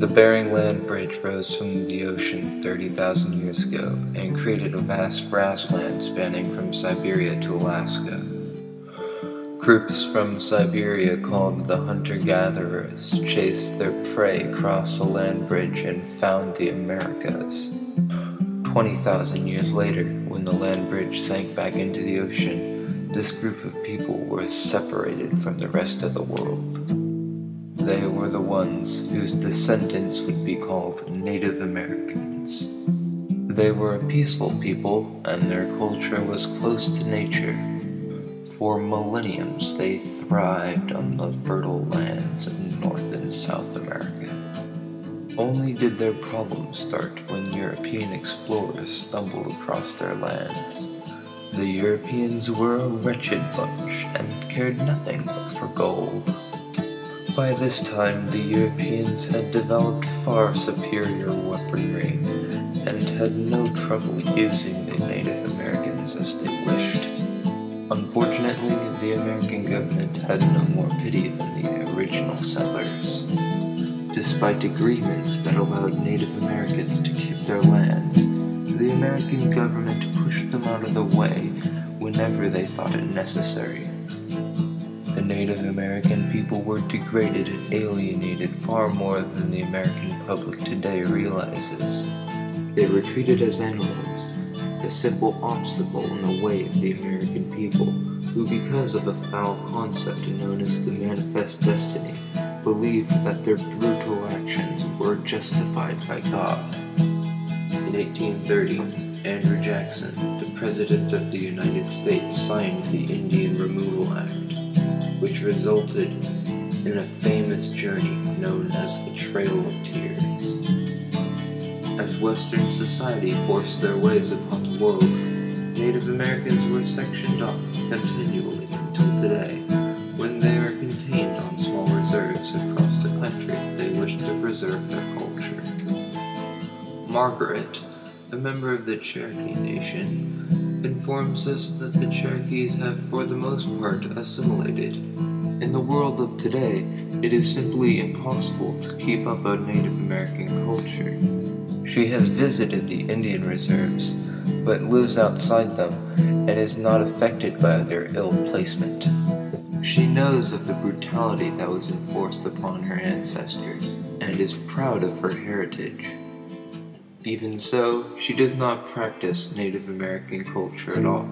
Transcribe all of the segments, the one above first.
The Bering Land Bridge rose from the ocean 30,000 years ago and created a vast grassland spanning from Siberia to Alaska. Groups from Siberia called the hunter-gatherers chased their prey across the land bridge and found the Americas. 20,000 years later, when the land bridge sank back into the ocean, this group of people were separated from the rest of the world. They were the ones whose descendants would be called Native Americans. They were a peaceful people, and their culture was close to nature. For millenniums, they thrived on the fertile lands of North and South America. Only did their problems start when European explorers stumbled across their lands. The Europeans were a wretched bunch and cared nothing but for gold. By this time, the Europeans had developed far superior weaponry and had no trouble using the Native Americans as they wished. Unfortunately, the American government had no more pity than the original settlers. Despite agreements that allowed Native Americans to keep their lands, the American government pushed them out of the way whenever they thought it necessary. The Native American people were degraded and alienated far more than the American public today realizes. They were treated as animals, a simple obstacle in the way of the American people, who, because of a foul concept known as the Manifest Destiny, believed that their brutal actions were justified by God. In 1830, Andrew Jackson, the President of the United States, signed the Indian Removal Act, which resulted in a famous journey known as the Trail of Tears. As Western society forced their ways upon the world, Native Americans were sectioned off continually until today, when they are contained on small reserves across the country if they wish to preserve their culture. Margaret, a member of the Cherokee Nation, informs us that the Cherokees have for the most part assimilated. In the world of today, it is simply impossible to keep up a Native American culture. She has visited the Indian reserves, but lives outside them and is not affected by their ill placement. She knows of the brutality that was enforced upon her ancestors, and is proud of her heritage. Even so, she does not practice Native American culture at all.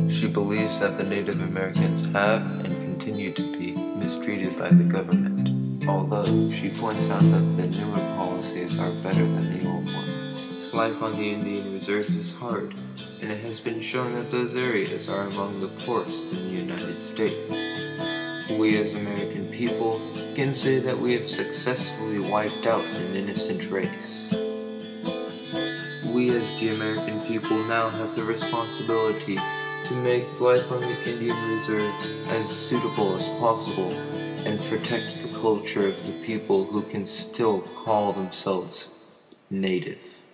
She believes that the Native Americans have and continue to be mistreated by the government, although she points out that the newer policies are better than the old ones. Life on the Indian reserves is hard, and it has been shown that those areas are among the poorest in the United States. We as American people can say that we have successfully wiped out an innocent race. We as the American people now have the responsibility to make life on the Indian reserves as suitable as possible and protect the culture of the people who can still call themselves Native.